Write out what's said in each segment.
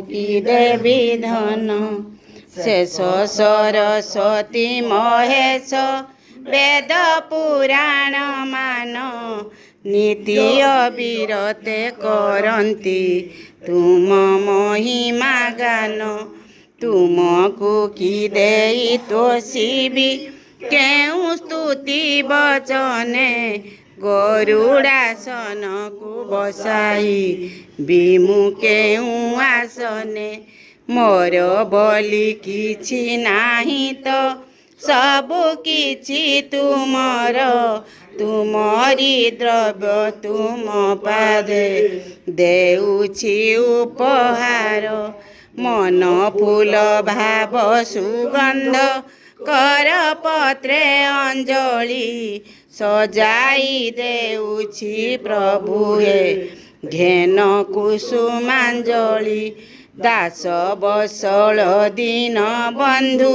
কি দেবী ধন শেষ ସରସ୍ୱତୀ ମହେଶ ବେଦ ପୁରାଣ ମାନ ନୀତି ଅବିରତେ କରନ୍ତି ତୁମ ମହିମା ଗାନ ତୁମକୁ କି ଦେଇ ତୋଷିବି କେଉଁ ସ୍ତୁତି ବଚନେ ଗରୁଡ଼ାସନକୁ ବସାଇ ବିମୁ କେଉଁ ଆସନେ ମୋର ବୋଲି କିଛି ନାହିଁ ତ ସବୁ କିଛି ତୁମର ତୁମରି ଦ୍ରବ୍ୟ ତୁମ ପାଦେ ଦେଉଛି ଉପହାର ମନ ଫୁଲ ଭାବ ସୁଗନ୍ଧ କର ପତ୍ରେ ଅଞ୍ଜଳି ସଜାଇ ଦେଉଛି ପ୍ରଭୁ ହେ ଘେନ କୁସୁମାଞ୍ଜଳି ଦାସ ବସଳ ଦୀନ ବନ୍ଧୁ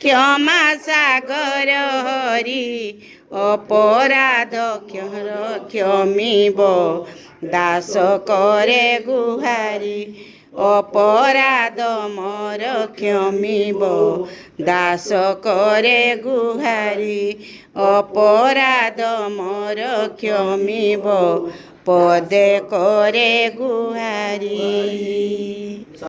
କ୍ଷମା ସାଗର ହରି ଅପରାଧ କ୍ଷମିବ ଦାସ କରେ ଗୁହାରି ଅପରାଧ ମୋର କ୍ଷମିବ ଦାସ କରେ ଗୁହାରି ଅପରାଧ ମୋର କ୍ଷମିବ ପଦେ କରେ ଗୁହାରି।